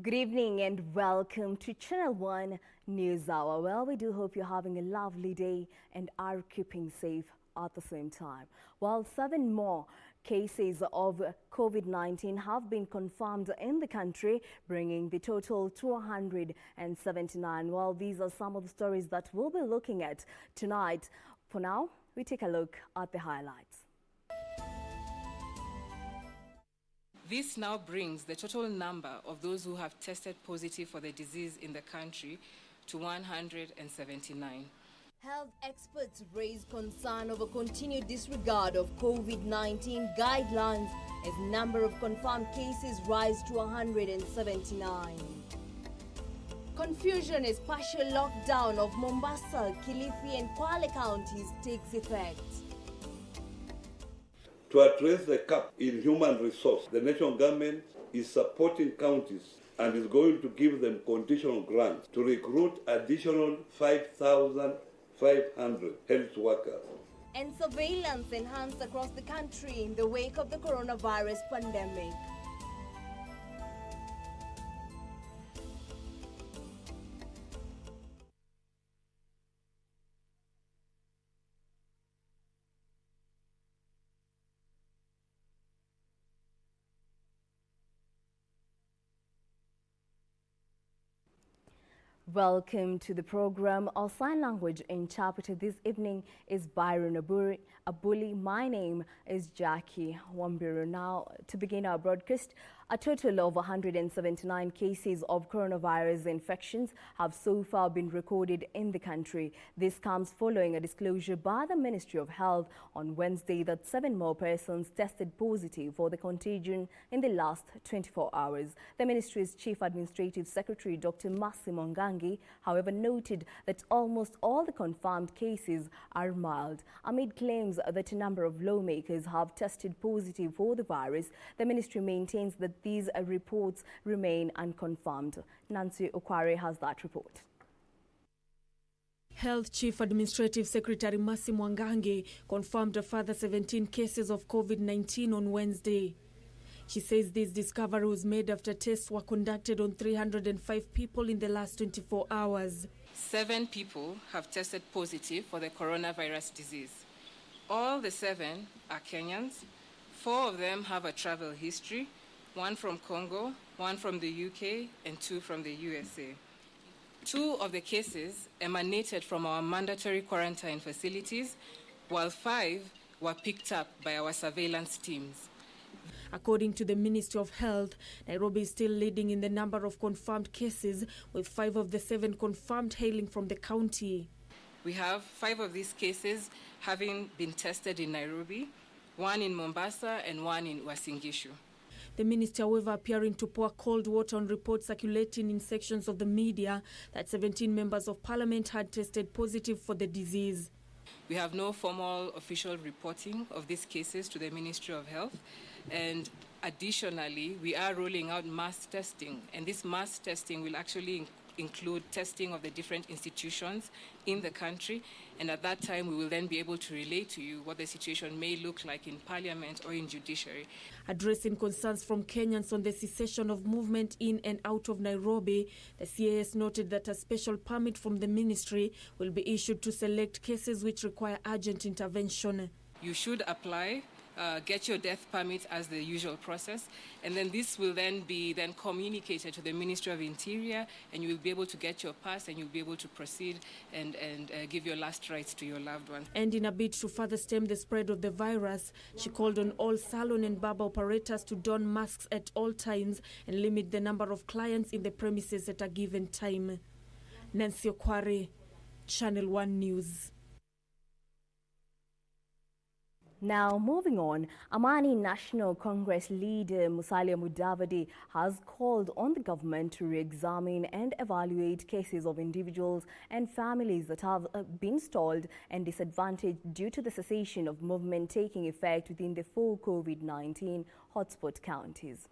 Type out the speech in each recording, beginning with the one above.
Good evening and welcome to Channel 1 News Hour. Well, we do hope you're having a lovely day and are keeping safe at the same time. While 7 more cases of COVID-19 have been confirmed in the country, bringing the total to 179. Well, these are some of the stories that we'll be looking at tonight. For now, we take a look at the highlights. This now brings the total number of those who have tested positive for the disease in the country to 179. Health experts raise concern over continued disregard of COVID-19 guidelines as number of confirmed cases rise to 179. Confusion as partial lockdown of Mombasa, Kilifi and Kwale counties takes effect. To address the gap in human resource, the national government is supporting counties and is going to give them conditional grants to recruit additional 5,500 health workers. And surveillance enhanced across the country in the wake of the coronavirus pandemic. Welcome to the program. Our sign language interpreter this evening is Byron Abuli. My name is Jackie Wambiru. Now, to begin our broadcast, a total of 179 cases of coronavirus infections have so far been recorded in the country. This comes following a disclosure by the Ministry of Health on Wednesday that 7 more persons tested positive for the contagion in the last 24 hours. The ministry's Chief Administrative Secretary, Dr. Massimo Ngangi, however, noted that almost all the confirmed cases are mild. Amid claims that a number of lawmakers have tested positive for the virus, the ministry maintains that these reports remain unconfirmed. Nancy Okware has that report. Health Chief Administrative Secretary Massimo Ngangi confirmed a further 17 cases of COVID-19 on Wednesday. She says this discovery was made after tests were conducted on 305 people in the last 24 hours. 7 people have tested positive for the coronavirus disease. All the 7 are Kenyans. 4 of them have a travel history, 1 from Congo, 1 from the UK, and 2 from the USA. 2 of the cases emanated from our mandatory quarantine facilities, while 5 were picked up by our surveillance teams. According to the Ministry of Health, Nairobi is still leading in the number of confirmed cases, with 5 of the 7 confirmed hailing from the county. We have 5 of these cases having been tested in Nairobi, 1 in Mombasa and 1 in Uasin Gishu. The minister, however, appearing to pour cold water on reports circulating in sections of the media that 17 members of parliament had tested positive for the disease. We have no formal official reporting of these cases to the Ministry of Health. And additionally, we are rolling out mass testing. And this mass testing will actually include testing of the different institutions in the country. And at that time, we will then be able to relate to you what the situation may look like in Parliament or in Judiciary. Addressing concerns from Kenyans on the cessation of movement in and out of Nairobi, the CAS noted that a special permit from the ministry will be issued to select cases which require urgent intervention. You should apply. Get your death permit as the usual process, and then this will then be communicated to the Ministry of Interior, and you will be able to get your pass and you'll be able to proceed and give your last rites to your loved ones. And in a bid to further stem the spread of the virus, she called on all salon and barber operators to don masks at all times and limit the number of clients in the premises at a given time. Nancy Okware, Channel 1 News. Now, moving on, Amani National Congress leader Musalia Mudavadi has called on the government to re-examine and evaluate cases of individuals and families that have been stalled and disadvantaged due to the cessation of movement taking effect within the 4 COVID-19 hotspot counties.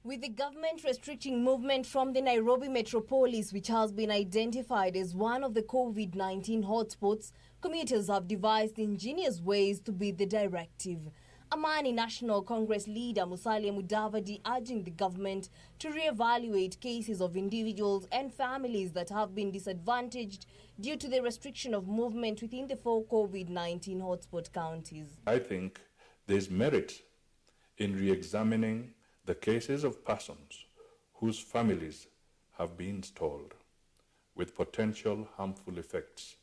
With the government restricting movement from the Nairobi metropolis, which has been identified as one of the COVID-19 hotspots, commuters have devised ingenious ways to beat the directive. Amani National Congress leader Musalia Mudavadi urging the government to re-evaluate cases of individuals and families that have been disadvantaged due to the restriction of movement within the 4 COVID-19 hotspot counties. I think there is merit in re-examining the cases of persons whose families have been stalled with potential harmful effects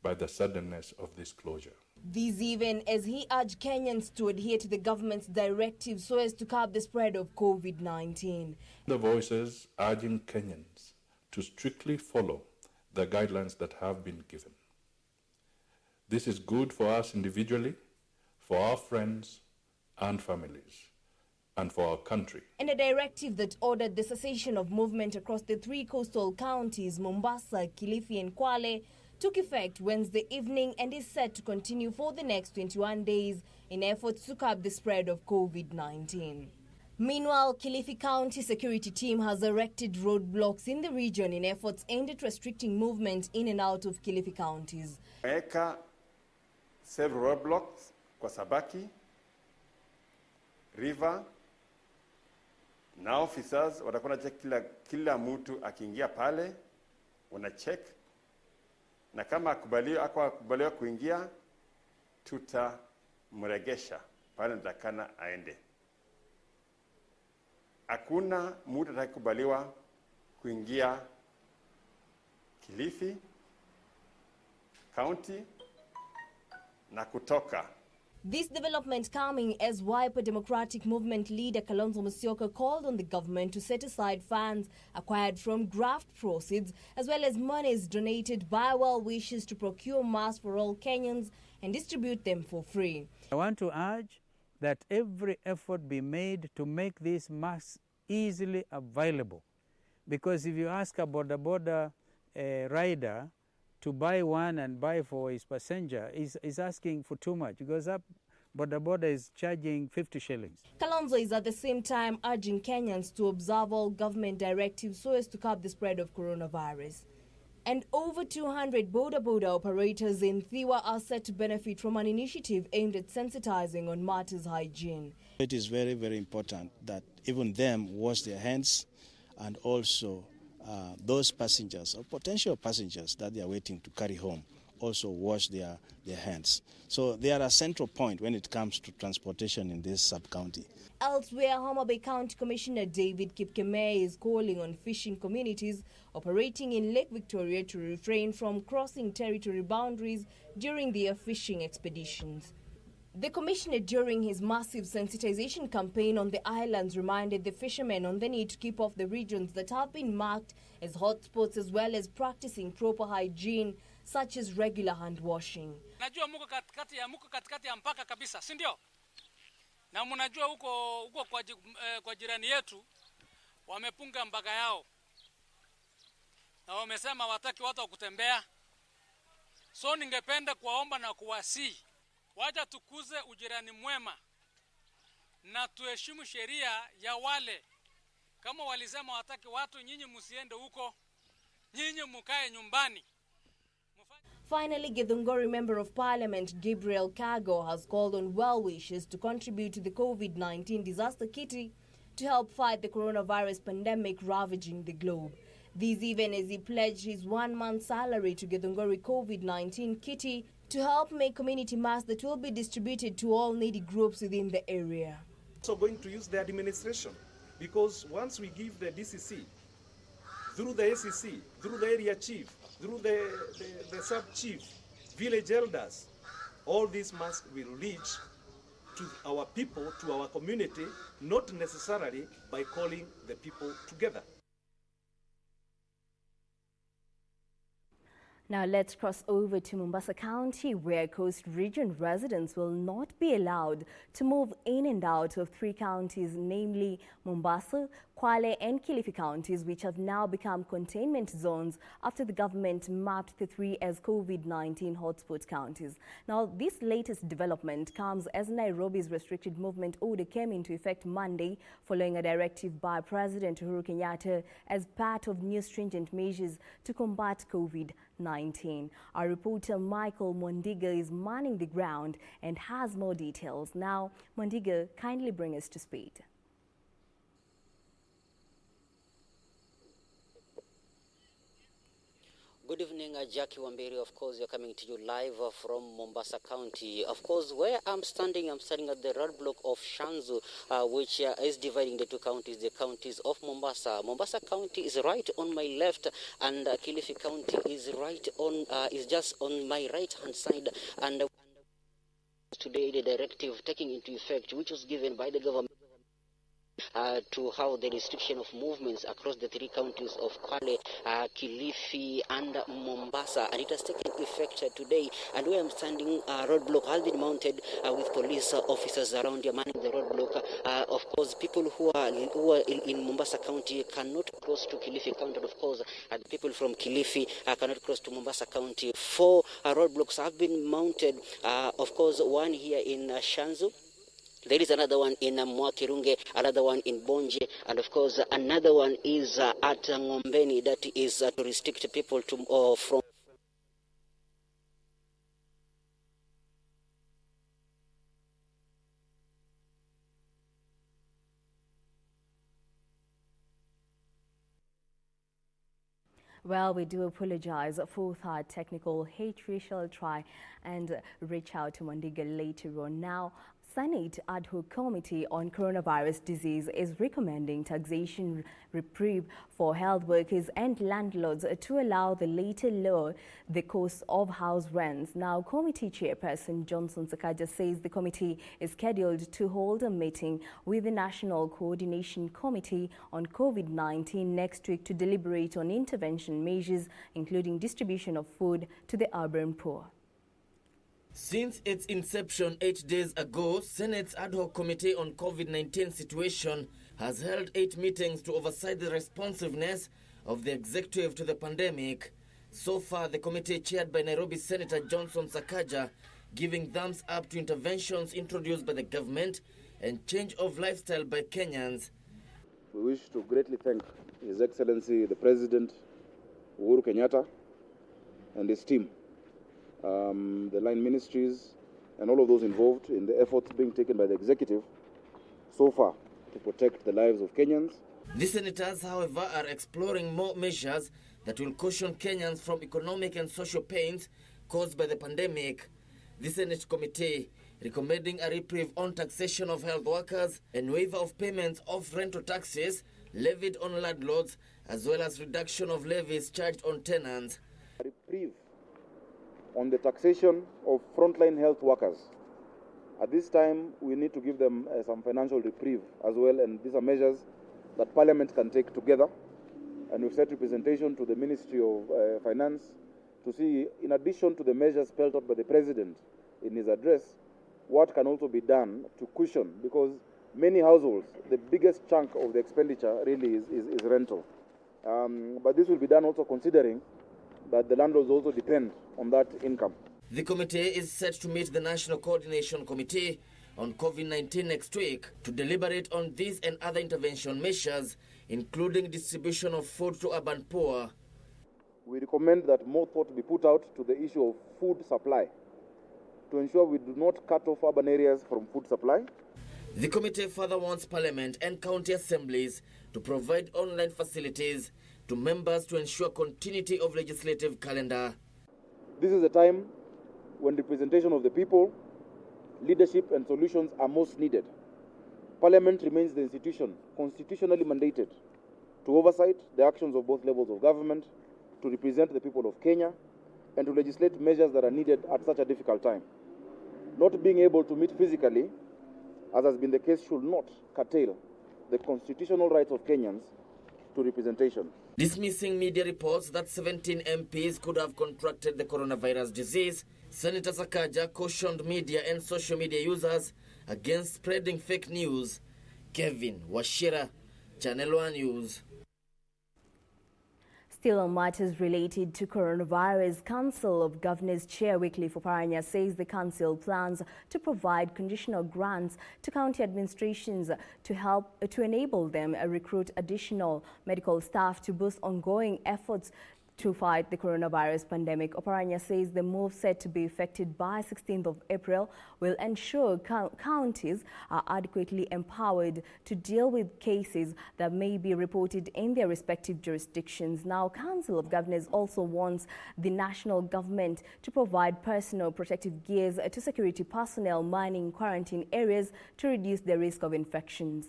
by the suddenness of this closure. This even as he urged Kenyans to adhere to the government's directive so as to curb the spread of COVID-19. The voices urging Kenyans to strictly follow the guidelines that have been given. This is good for us individually, for our friends and families, and for our country. And a directive that ordered the cessation of movement across the 3 coastal counties, Mombasa, Kilifi and Kwale, took effect Wednesday evening and is set to continue for the next 21 days in efforts to curb the spread of COVID-19. Meanwhile, Kilifi County security team has erected roadblocks in the region in efforts aimed at restricting movement in and out of Kilifi counties. Weka several roadblocks kwa Sabaki, River, na officers watakuwa check kila mtu akiingia pale, wana check. Na kama akubaliwa kuingia, tutamregesha pale ndakana aende. Hakuna mtu atakubaliwa kuingia Kilifi County na kutoka. This development coming as Wiper Democratic Movement leader Kalonzo Musyoka called on the government to set aside funds acquired from graft proceeds as well as monies donated by well-wishers to procure masks for all Kenyans and distribute them for free. I want to urge that every effort be made to make these masks easily available, because if you ask a border rider to buy one and buy for his passenger, is asking for too much, because that border is charging 50 shillings. Kalonzo is at the same time urging Kenyans to observe all government directives so as to curb the spread of coronavirus. And over 200 border operators in Thiwa are set to benefit from an initiative aimed at sensitizing on matters hygiene. It is very, very important that even them wash their hands, and also those passengers or potential passengers that they are waiting to carry home also wash their hands. So they are a central point when it comes to transportation in this sub-county. Elsewhere, Homa Bay County Commissioner David Kipkemei is calling on fishing communities operating in Lake Victoria to refrain from crossing territory boundaries during their fishing expeditions. The commissioner, during his massive sensitization campaign on the islands, reminded the fishermen on the need to keep off the regions that have been marked as hotspots, as well as practicing proper hygiene, such as regular hand washing. Najua muko katikati ya mpaka kabisa, si ndio? Na mnajua huko kwa jirani yetu wamepunga mpaka yao. Na wamesema wataki watu wa kutembea. So ningependa kuwaomba na kuwasihi, wacha tukuze ujirani mwema na tuheshimu sheria ya wale. Kama walisema wataki watu, nyinyi msiende huko, nyinyi mukae nyumbani. Finally, Githunguri Member of Parliament Gabriel Kago has called on well-wishers to contribute to the COVID-19 disaster kitty to help fight the coronavirus pandemic ravaging the globe. This even as he pledged his 1-month salary to Githunguri COVID-19 kitty to help make community masks that will be distributed to all needy groups within the area. Also going to use the administration, because once we give the DCC, through the SEC, through the area chief, through the sub-chief, village elders, all these masks will reach to our people, to our community, not necessarily by calling the people together. Now let's cross over to Mombasa County, where Coast Region residents will not be allowed to move in and out of 3 counties, namely Mombasa, Kwale and Kilifi counties, which have now become containment zones after the government mapped the 3 as COVID-19 hotspot counties. Now, this latest development comes as Nairobi's restricted movement order came into effect Monday following a directive by President Uhuru Kenyatta as part of new stringent measures to combat COVID-19. COVID-19. Our reporter Michael Mondiga is manning the ground and has more details. Now, Mondiga, kindly bring us to speed. Good evening, Jackie Wambiri. Of course, you're coming to you live from Mombasa County. Of course, where I'm standing at the roadblock of Shanzu, which is dividing the two counties, the counties of Mombasa. Mombasa County is right on my left, and Kilifi County is is just on my right-hand side. And today, the directive taking into effect, which was given by the government, to how the restriction of movements across the three counties of Kwale, Kilifi and Mombasa, and it has taken effect today. And where I'm standing, roadblock has been mounted with police officers around here manning the roadblock. Of course, people who are in Mombasa County cannot cross to Kilifi County, and of course, the people from Kilifi cannot cross to Mombasa County. 4 roadblocks have been mounted. Of course, one here in Shanzu. There is another one in Mwakirunge, another one in Bonje, and of course another one is at Ngombeni, that is to restrict people to from. Well, we do apologize for that technical hitch. We shall try and reach out to Mondiga later on. Now, Senate Ad Hoc Committee on Coronavirus Disease is recommending taxation reprieve for health workers and landlords to allow the later lower the cost of house rents. Now, Committee Chairperson Johnson Sakaja says the committee is scheduled to hold a meeting with the National Coordination Committee on COVID-19 next week to deliberate on intervention measures, including distribution of food to the urban poor. Since its inception 8 days ago, Senate's Ad Hoc Committee on COVID-19 situation has held 8 meetings to oversight the responsiveness of the executive to the pandemic. So far, the committee, chaired by Nairobi Senator Johnson Sakaja, giving thumbs up to interventions introduced by the government and change of lifestyle by Kenyans. We wish to greatly thank His Excellency the President Uhuru Kenyatta and his team, the line ministries and all of those involved in the efforts being taken by the executive so far to protect the lives of Kenyans. The senators, however, are exploring more measures that will cushion Kenyans from economic and social pains caused by the pandemic. The Senate committee recommending a reprieve on taxation of health workers and waiver of payments of rental taxes levied on landlords, as well as reduction of levies charged on tenants. A reprieve on the taxation of frontline health workers. At this time, we need to give them some financial reprieve as well, and these are measures that Parliament can take together. And we've set representation to the Ministry of Finance to see, in addition to the measures spelled out by the President in his address, what can also be done to cushion, because many households, the biggest chunk of the expenditure really is rental. But this will be done also considering that the landlords also depend on that income. The committee is set to meet the National Coordination Committee on COVID-19 next week to deliberate on these and other intervention measures, including distribution of food to urban poor. We recommend that more thought be put out to the issue of food supply to ensure we do not cut off urban areas from food supply. The committee further wants Parliament and county assemblies to provide online facilities to members to ensure continuity of legislative calendar. This is a time when representation of the people, leadership and solutions are most needed. Parliament remains the institution constitutionally mandated to oversight the actions of both levels of government, to represent the people of Kenya, and to legislate measures that are needed at such a difficult time. Not being able to meet physically, as has been the case, should not curtail the constitutional rights of Kenyans to representation. Dismissing media reports that 17 MPs could have contracted the coronavirus disease, Senator Sakaja cautioned media and social media users against spreading fake news. Kevin Washira, Channel 1 News. Still on matters related to coronavirus, Council of Governors Chair Wycliffe Oparanya says the council plans to provide conditional grants to county administrations to enable them recruit additional medical staff to boost ongoing efforts to fight the coronavirus pandemic. Oparanya says the move set to be effected by 16th of April will ensure counties are adequately empowered to deal with cases that may be reported in their respective jurisdictions. Now, Council of Governors also wants the national government to provide personal protective gears to security personnel manning quarantine areas to reduce the risk of infections.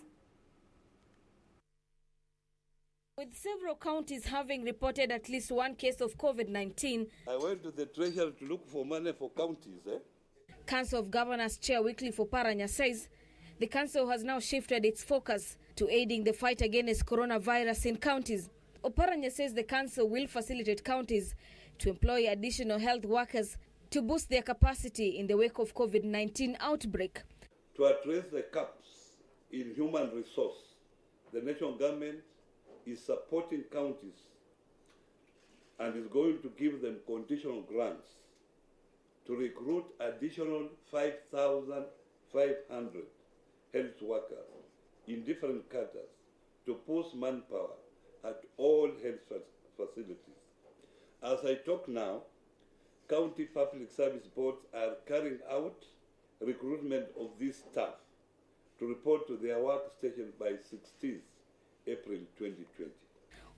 With several counties having reported at least one case of COVID-19, I went to the treasury to look for money for counties. Council of Governors Chair Wycliffe Oparanya says the council has now shifted its focus to aiding the fight against coronavirus in counties. Oparanya says the council will facilitate counties to employ additional health workers to boost their capacity in the wake of COVID-19 outbreak. To address the gaps in human resource, the national government is supporting counties and is going to give them conditional grants to recruit additional 5,500 health workers in different cadres to post manpower at all health facilities. As I talk now, county public service boards are carrying out recruitment of this staff to report to their workstation by 16th April 2020.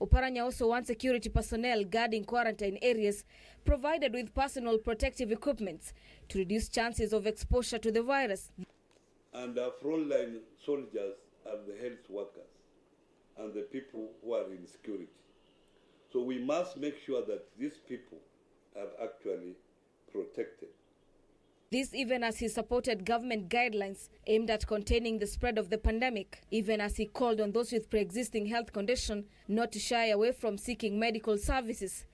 Oparanya also wants security personnel guarding quarantine areas provided with personal protective equipment to reduce chances of exposure to the virus. And our frontline soldiers are the health workers and the people who are in security. So we must make sure that these people are actually protected. This even as he supported government guidelines aimed at containing the spread of the pandemic, even as he called on those with pre-existing health condition not to shy away from seeking medical services.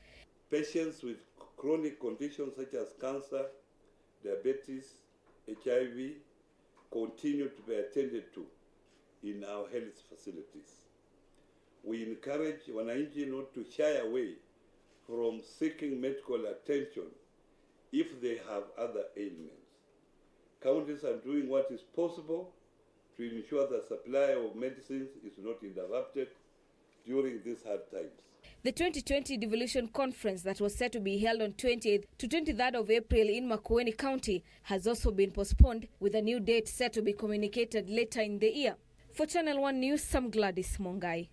Patients with chronic conditions such as cancer, diabetes, HIV continue to be attended to in our health facilities. We encourage wananchi not to shy away from seeking medical attention if they have other ailments. Counties are doing what is possible to ensure the supply of medicines is not interrupted during these hard times. The 2020 Devolution Conference that was set to be held on 28th to 23rd of April in Makueni County has also been postponed, with a new date set to be communicated later in the year. For Channel 1 News, I'm Gladys Mongai.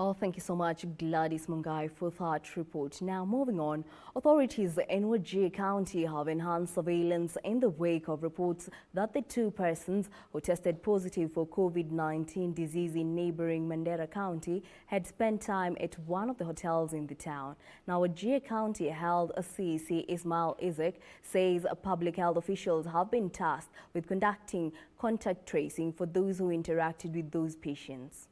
Oh, thank you so much, Gladys Mungai, for that report. Now, moving on, authorities in Wajir County have enhanced surveillance in the wake of reports that the two persons who tested positive for COVID-19 disease in neighboring Mandera County had spent time at one of the hotels in the town. Now, Wajir County Health CEC Ismail Isaac says public health officials have been tasked with conducting contact tracing for those who interacted with those patients.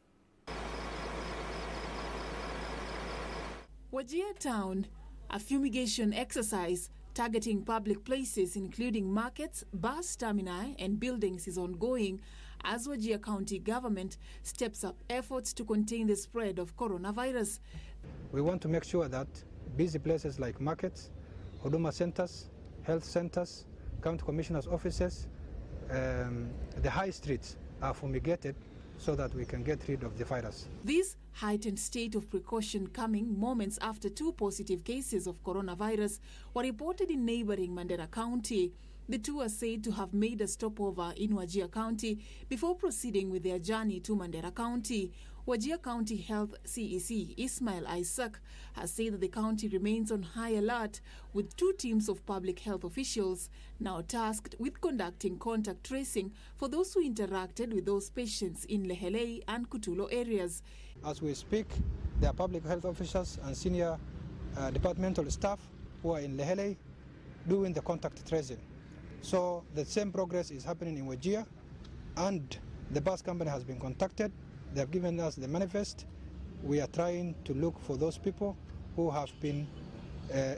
Wajir Town, a fumigation exercise targeting public places including markets, bus termini and buildings is ongoing as Wajir County government steps up efforts to contain the spread of coronavirus. We want to make sure that busy places like markets, Huduma centers, health centers, county commissioners' offices, the high streets are fumigated so that we can get rid of the virus. This heightened state of precaution coming moments after two positive cases of coronavirus were reported in neighboring Mandera County. The two are said to have made a stopover in Wajir County before proceeding with their journey to Mandera County. Wajir County Health CEC Ismail Isaac has said that the county remains on high alert, with two teams of public health officials now tasked with conducting contact tracing for those who interacted with those patients in Lehelei and Kutulo areas. As we speak, there are public health officials and senior departmental staff who are in Lehelei doing the contact tracing. So the same progress is happening in Wajir, and the bus company has been contacted. They have given us the manifest. We are trying to look for those people who have been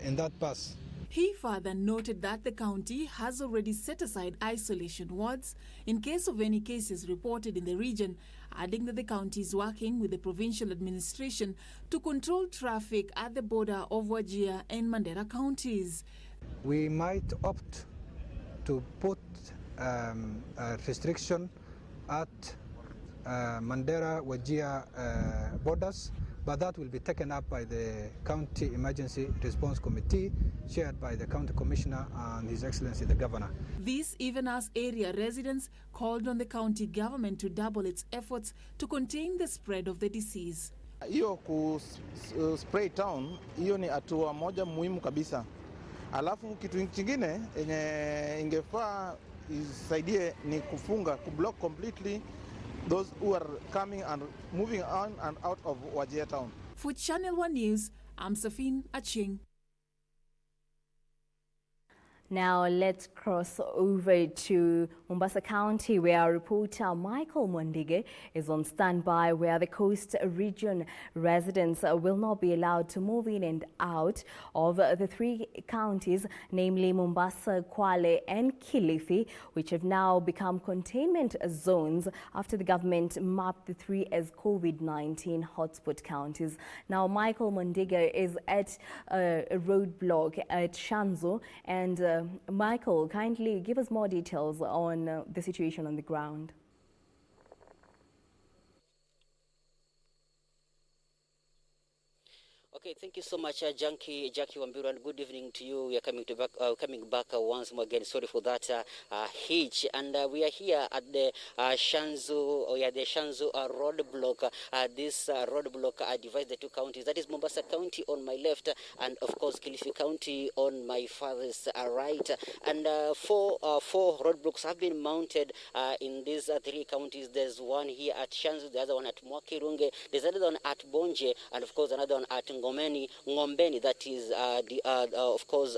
in that bus. He further noted that the county has already set aside isolation wards in case of any cases reported in the region, adding that the county is working with the provincial administration to control traffic at the border of Wajir and Mandera counties. We might opt to put a restriction at Mandera Wajir borders, but that will be taken up by the County Emergency Response Committee, chaired by the County Commissioner and His Excellency the Governor. This even as area residents called on the county government to double its efforts to contain the spread of the disease. Hiyo ku spray town, hiyo ni hatua moja muhimu kabisa. Alafu kitu kingine yenye ingefaa isaidie ni kufunga, kublock completely those who are coming and moving on and out of Wajir town. For Channel 1 News, I'm Safin Aching. Now let's cross over to Mombasa County, where our reporter Michael Mondige is on standby, where the coast region residents will not be allowed to move in and out of the three counties, namely Mombasa, Kwale and Kilifi, which have now become containment zones after the government mapped the three as COVID-19 hotspot counties. Now Michael Mondige is at a roadblock at Shanzu, and Michael, kindly give us more details on the situation on the ground. Okay, thank you so much, Jackie Wambiru, and good evening to you. We are coming back once more again. Sorry for that hitch, and we are here at the Shanzu roadblock. This roadblock divides the two counties. That is Mombasa County on my left, and of course Kilifi County on my farthest right. And four roadblocks have been mounted in these three counties. There's one here at Shanzu, the other one at Mwakirunge, there's another one at Bonje, and of course another one at Ngombeni, that is of course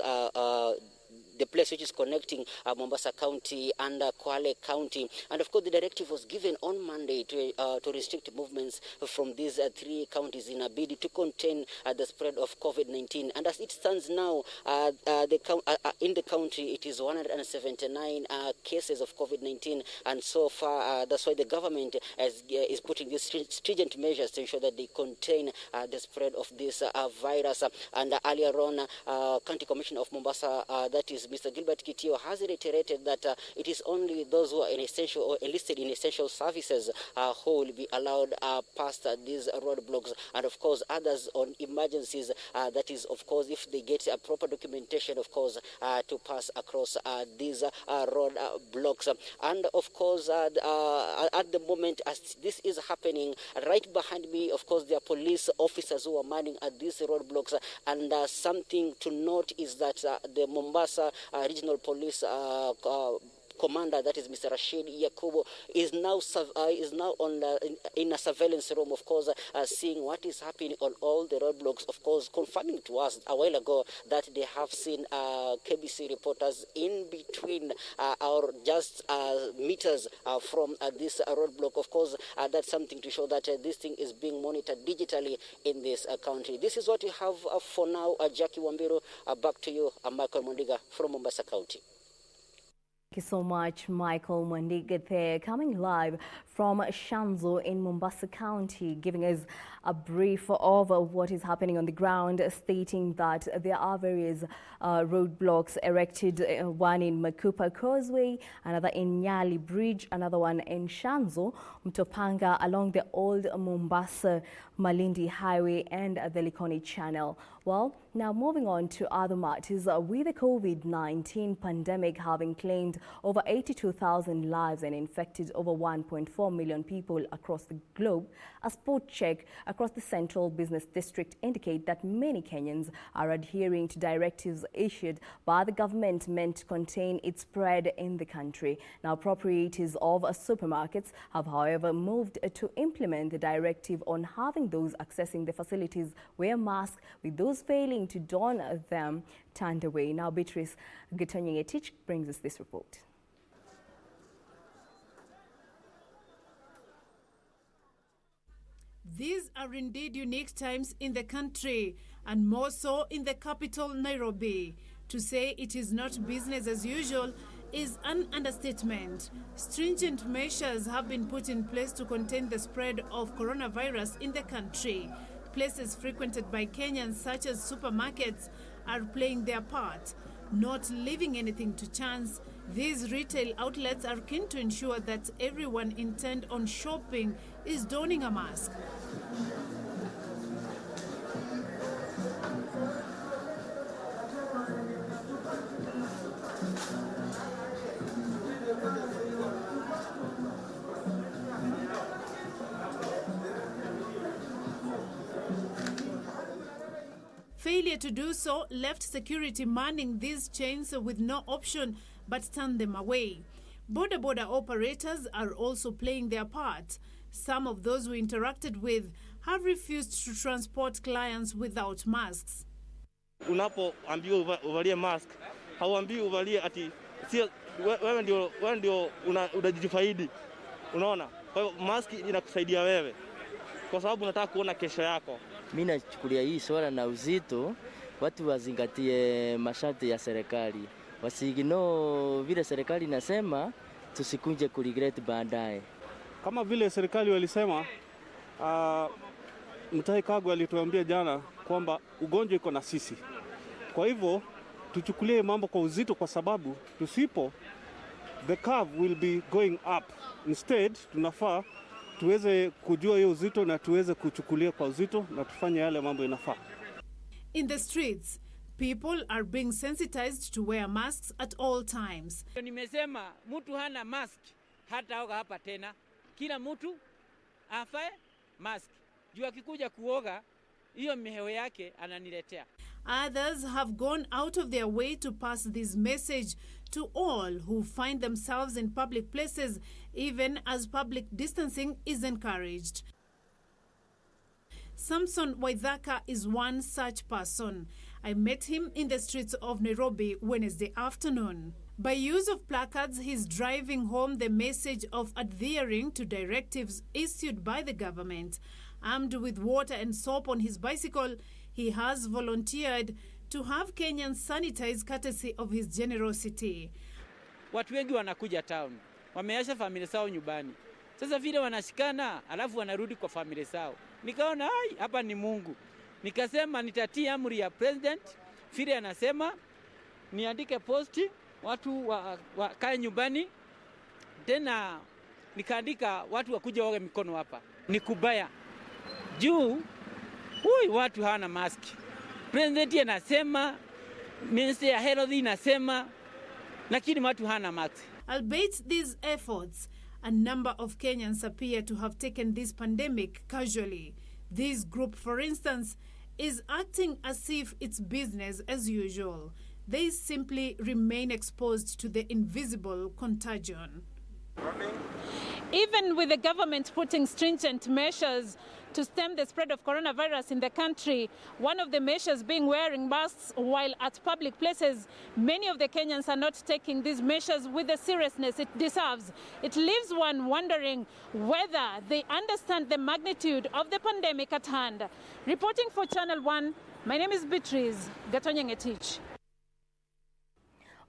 the place which is connecting Mombasa County and Kwale County. And of course the directive was given on Monday to restrict movements from these three counties in a bid to contain the spread of COVID-19. And as it stands now, in the country it is 179 cases of COVID-19, and so far that's why the government is putting these stringent measures to ensure that they contain the spread of this virus. And earlier on, County Commissioner of Mombasa, that is Mr. Gilbert Kitio, has reiterated that it is only those who are in essential or enlisted in essential services who will be allowed past these roadblocks, and of course others on emergencies, that is of course if they get a proper documentation, of course to pass across these road blocks. And of course at the moment as this is happening, right behind me, of course there are police officers who are manning at these roadblocks. And something to note is that the Mombasa Regional Police Commander, that is Mr. Rashid Yakubu, is now in a surveillance room, of course, seeing what is happening on all the roadblocks, of course, confirming to us a while ago that they have seen KBC reporters in between or just meters from this roadblock. Of course, that's something to show that this thing is being monitored digitally in this country. This is what we have for now. Jackie Wambiru, back to you, Michael Mondiga from Mombasa County. Thank you so much, Michael Mondiga there, coming live from Shanzu in Mombasa County, giving us a brief of what is happening on the ground, stating that there are various roadblocks erected, one in Makupa Causeway, another in Nyali Bridge, another one in Shanzu, Mtopanga, along the old Mombasa Malindi Highway and the Likoni Channel. Well, now moving on to other matters, with the COVID-19 pandemic having claimed over 82,000 lives and infected over 1.4 million people across the globe, a spot check across the Central Business District indicate that many Kenyans are adhering to directives issued by the government meant to contain its spread in the country. Now, proprietors of supermarkets have, however, moved to implement the directive on having those accessing the facilities wear masks, with those failing to don them turned away. Now, Beatrice Gitonyengetich brings us this report. These are indeed unique times in the country, and more so in the capital, Nairobi. To say it is not business as usual is an understatement. Stringent measures have been put in place to contain the spread of coronavirus in the country. Places frequented by Kenyans, such as supermarkets, are playing their part, not leaving anything to chance. These retail outlets are keen to ensure that everyone intent on shopping is donning a mask. failure to do so left security manning these chains with no option but turn them away. Border operators are also playing their part. Some of those we interacted with have refused to transport clients without masks. Unapoambiwa uvalie mask, hauambiwi uvalie ati sio wewe ndio unajifaidi. Unaona? Kwa hiyo mask inakusaidia wewe kwa sababu unataka kuona kesho yako. Mimi nachukulia hii swala na uzito, watu wazingatie masharti ya serikali. Wasigino vile serikali inasema tusikunje kuregret baadaye. Kama vile serikali walisema, Mutahi Kagwe alituambia jana kwamba ugonjwa iko na sisi. Kwa hivyo tuchukulie mambo kwa uzito kwa sababu tusipo the curve will be going up. Instead tunafaa tuweze kujua hiyo uzito na tuweze kuchukulia kwa uzito na tufanye yale mambo inafaa. In the streets, people are being sensitized to wear masks at all times. Nimesema mtu hana mask hata oga hapa tena. Kila mtu afae mask. Juu akikuja kuoga hiyo mihewe yake ananiletea. Others have gone out of their way to pass this message to all who find themselves in public places, even as public distancing is encouraged. Samson Waithaka is one such person. I met him in the streets of Nairobi Wednesday afternoon. By use of placards, he's driving home the message of adhering to directives issued by the government. Armed with water and soap on his bicycle, he has volunteered to have Kenyans sanitize courtesy of his generosity. Watu wengi wanakuja town, wameacha familia zao nyumbani. Sasa vile wanashikana, alafu wanarudi kwa familia zao. Nikaona hapa ni Mungu. Nikasema nitatia amri ya president, vile anasema niandike posti, watu wakae nyumbani. Tena nikaandika watu wakuja waoge mikono hapa. Nikubaya. Juu watu hawana mask. President anasema, Minister ya Health inasema, lakini watu hawana mask. Albeit these efforts, a number of Kenyans appear to have taken this pandemic casually. This group, for instance, is acting as if it's business as usual. They simply remain exposed to the invisible contagion. Even with the government putting stringent measures to stem the spread of coronavirus in the country, one of the measures being wearing masks while at public places, many of the Kenyans are not taking these measures with the seriousness it deserves. It leaves one wondering whether they understand the magnitude of the pandemic at hand. Reporting for Channel 1, my name is Beatrice Gatonyang-Etich.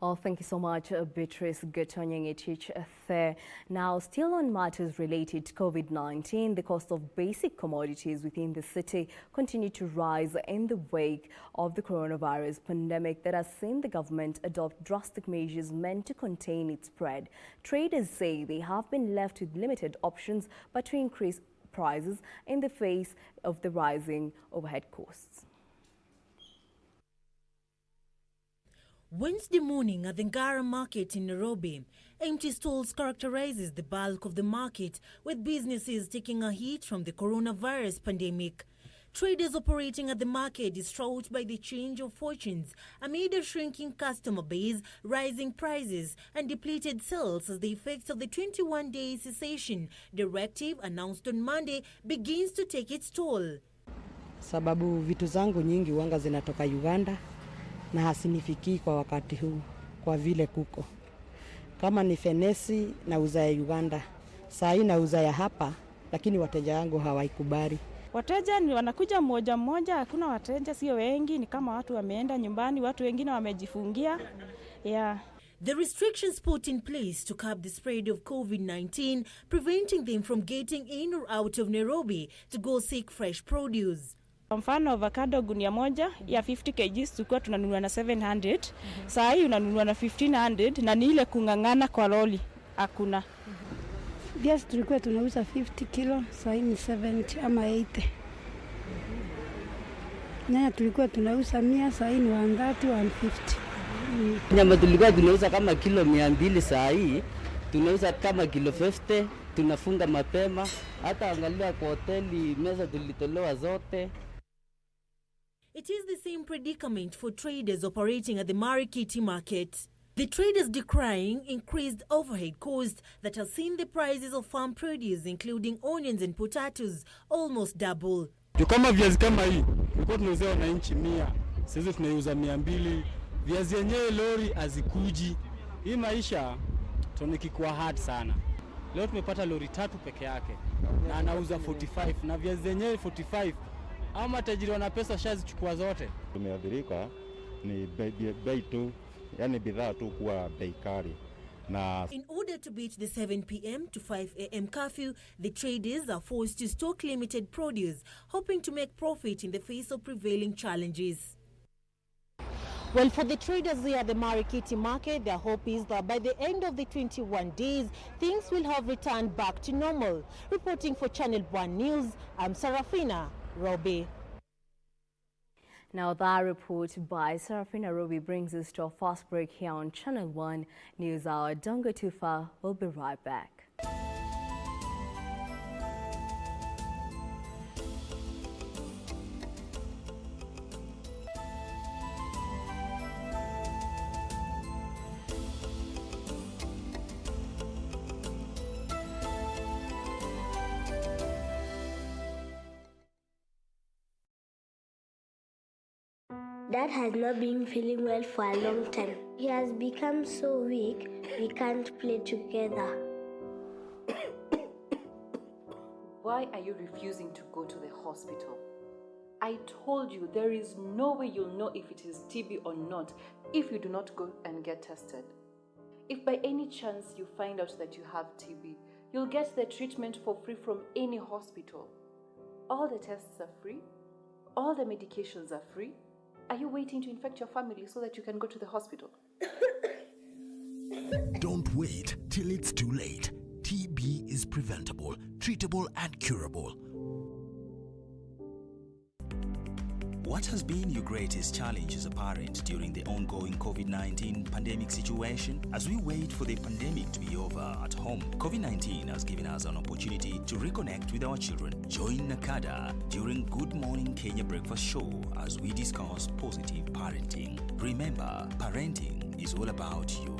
Oh, thank you so much, Beatrice Gatonyang-Etich there. Now, still on matters related to COVID-19, the cost of basic commodities within the city continue to rise in the wake of the coronavirus pandemic that has seen the government adopt drastic measures meant to contain its spread. Traders say they have been left with limited options but to increase prices in the face of the rising overhead costs. Wednesday morning at the Ngara market in Nairobi, empty stalls characterizes the bulk of the market, with businesses taking a hit from the coronavirus pandemic. Traders operating at the market distraught by the change of fortunes amid a shrinking customer base, rising prices and depleted sales as the effects of the 21-day cessation directive announced on Monday begins to take its toll. Sababu vitu zangu nyingi wanga zinatoka Uganda na hasinifikii kwa wakati huu kwa vile kuko. Kama ni fenesi nauza ya Uganda, saa hii nauza ya hapa, lakini wateja wangu hawaikubali. Wateja ni wanakuja mmoja mmoja, hakuna wateja, sio wengi, ni kama watu wameenda nyumbani, watu wengine wamejifungia. Yeah. The restrictions put in place to curb the spread of COVID-19, preventing them from getting in or out of Nairobi to go seek fresh produce. Kwa mfano avocado gunia moja ya 50 kg tulikuwa tunanunua na 700. Saa hii unanunua na 1500 na ni ile kungangana kwa loli hakuna. Viazi tulikuwa tunauza 50 kilo, saa hii ni 70 ama 80. Nyanya tulikuwa tunauza 100, saa hii ni 130, 150. Nyama tulikuwa tunauza kama kilo 200, saa hii tunauza kama kilo 50, tunafunga mapema. Hata angalia kwa hoteli meza tulitolewa zote. It is the same predicament for traders operating at the Marikiti market. The traders decrying increased overhead costs that has seen the prices of farm produce including onions and potatoes almost double. Kama viazi kama hii, tulikuwa tunauza wananchi 100, sasa tunauza 200. Viazi yenyewe lori azikuji. Hii maisha tunikikuwa hard sana. Leo tumepata lori 3 peke yake na anauza 45 na viazi yenyewe 45. Ama tajiri wana pesa shazichukua zote. Tumeadhirika ni bei tu, yani bidhaa tu kuwa bei kali. In order to beat the 7 p.m. to 5 a.m. curfew, the traders are forced to stock limited produce, hoping to make profit in the face of prevailing challenges. Well, for the traders here at the Marikiti market, their hope is that by the end of the 21 days, things will have returned back to normal. Reporting for Channel 1 News, I'm Sarafina Robi. Now that report by Sarafina Robi brings us to our first break here on Channel 1 News Hour. Don't go too far, we'll be right back. Dad has not been feeling well for a long time. He has become so weak, we can't play together. Why are you refusing to go to the hospital? I told you there is no way you'll know if it is TB or not if you do not go and get tested. If by any chance you find out that you have TB, you'll get the treatment for free from any hospital. All the tests are free. All the medications are free. Are you waiting to infect your family so that you can go to the hospital? Don't wait till it's too late. TB is preventable, treatable, and curable. What has been your greatest challenge as a parent during the ongoing COVID-19 pandemic situation? As we wait for the pandemic to be over at home, COVID-19 has given us an opportunity to reconnect with our children. Join Nakada during Good Morning Kenya Breakfast Show as we discuss positive parenting. Remember, parenting is all about you.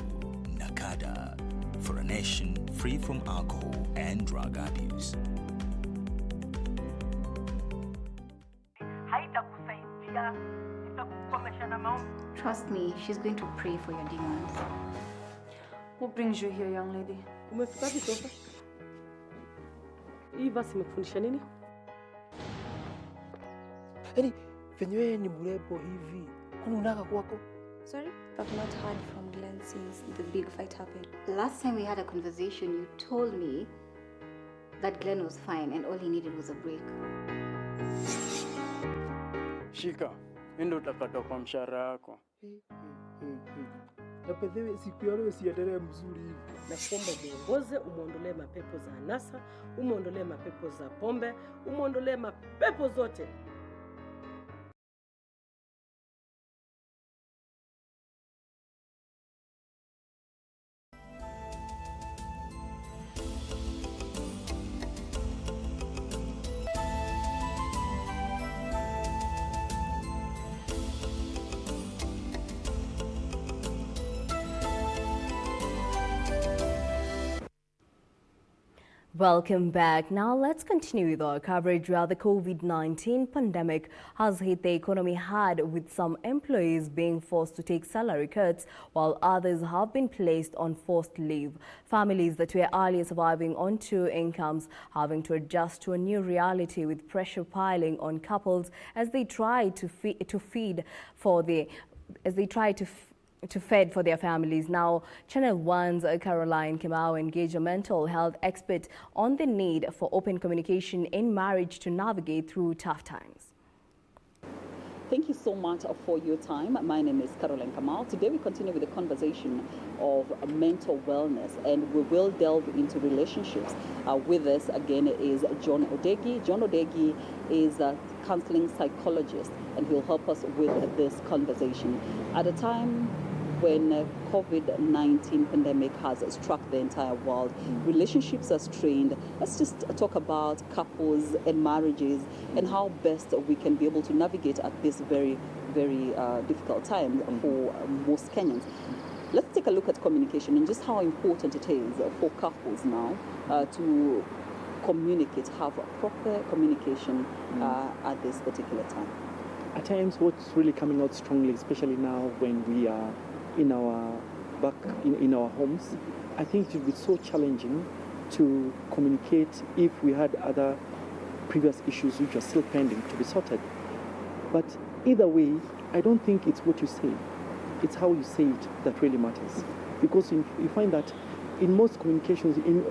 Nakada, for a nation free from alcohol and drug abuse. Trust me, she's going to pray for your demons. What brings you here, young lady? Umefika wapi sasa? Hii basi imekufundisha nini? Yaani, venyewe ni mrembo hivi. Kwani unataka kwako? Sorry? I've not heard from Glenn since the big fight happened. Last time we had a conversation, you told me that Glenn was fine and all he needed was a break. Shika, endo utakata kwa mshahara wako. Na pedhewe siku ya leo siendelee mzuri hivi. Na kuomba muongoze, umuondolee mapepo za anasa, umuondolee mapepo za pombe, umuondolee mapepo zote. Welcome back. Now let's continue with our coverage where the COVID-19 pandemic has hit the economy hard, with some employees being forced to take salary cuts while others have been placed on forced leave. Families that were earlier surviving on 2 incomes having to adjust to a new reality, with pressure piling on couples as they try to fed for their families. Now, Channel 1's Caroline Kimau engaged a mental health expert on the need for open communication in marriage to navigate through tough times. Thank you so much for your time. My name is Caroline Kamau. Today we continue with the conversation of mental wellness, and we will delve into relationships. With us again is John Odegi. John Odegi is a counseling psychologist, and he'll help us with this conversation. At a time when COVID-19 pandemic has struck the entire world, relationships are strained. Let's just talk about couples and marriages and how best we can be able to navigate at this very, very difficult time for most Kenyans. Let's take a look at communication and just how important it is for couples now to communicate, have a proper communication at this particular time. At times, what's really coming out strongly, especially now when we are in our in our homes, I think it would be so challenging to communicate if we had other previous issues which are still pending to be sorted. But either way, I don't think it's what you say. It's how you say it that really matters. Because you find that in most communications, in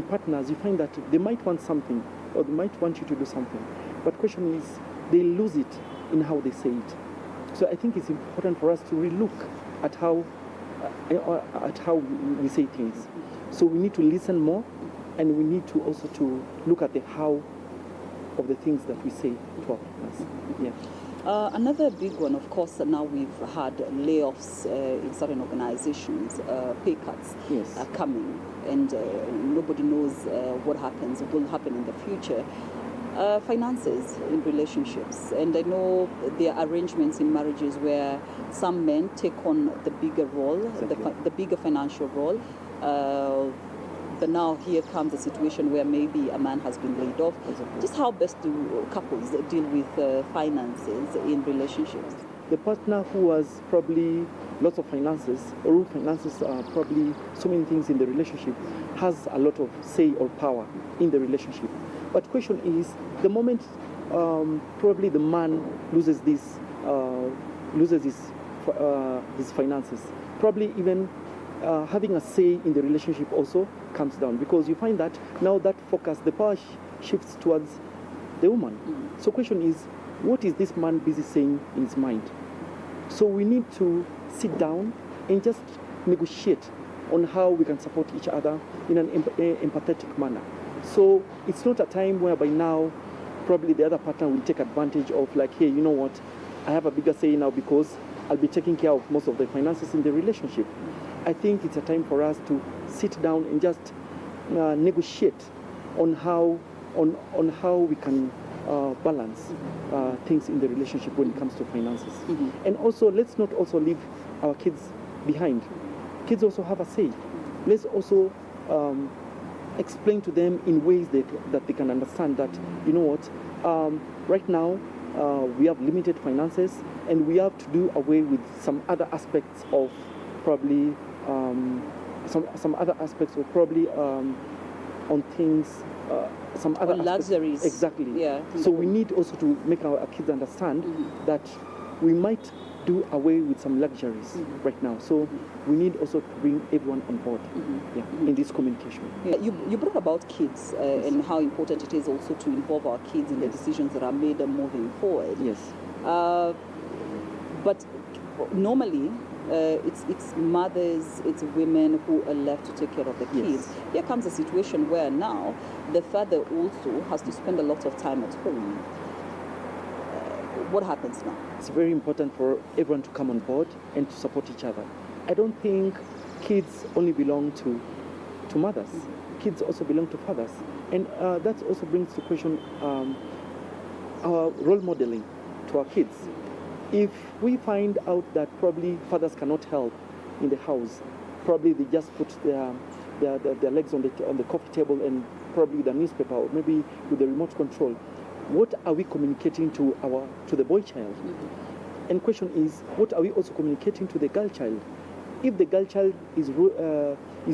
partners, you find that they might want something or they might want you to do something. But the question is, they lose it in how they say it. So I think it's important for us to relook at how we say things. So we need to listen more, and we need to also to look at the how of the things that we say to our partners. Yeah. Another big one, of course, now we've had layoffs in certain organizations, pay cuts are coming, and nobody knows what will happen in the future. Finances in relationships, and I know there are arrangements in marriages where some men take on the bigger role, the bigger financial role. But now here comes a situation where maybe a man has been laid off. Just how best do couples deal with finances in relationships? The partner who has probably lots of finances, or who finances are probably so many things in the relationship, has a lot of say or power in the relationship. But the question is, the moment probably the man loses his finances, probably even having a say in the relationship also comes down, because you find that now that focus, the power shifts towards the woman. So the question is, what is this man busy saying in his mind? So we need to sit down and just negotiate on how we can support each other in an empathetic manner. So it's not a time whereby now probably the other partner will take advantage of, like, hey, you know what, I have a bigger say now because I'll be taking care of most of the finances in the relationship. I think it's a time for us to sit down and just negotiate on how we can balance things in the relationship when it comes to finances. And also, let's not also leave our kids behind. Kids also have a say. Let's also explain to them in ways that they can understand that, you know what, right now we have limited finances and we have to do away with some other aspects of probably some other aspects of probably on things, some other luxuries. Exactly. Yeah. So we need also to make our kids understand that we might do away with some luxuries right now. So we need also to bring everyone on board in this communication. Yeah. You brought about kids and how important it is also to involve our kids in the decisions that are made moving forward. Yes. But normally, it's mothers, it's women who are left to take care of the kids. Yes. Here comes a situation where now the father also has to spend a lot of time at home. What happens now? It's very important for everyone to come on board and to support each other. I don't think kids only belong to mothers. Kids also belong to fathers. And that also brings to question our role modeling to our kids. If we find out that probably fathers cannot help in the house, probably they just put their legs on the coffee table and probably with a newspaper or maybe with the remote control, what are we communicating to the boy child? And question is, what are we also communicating to the girl child? If the girl child is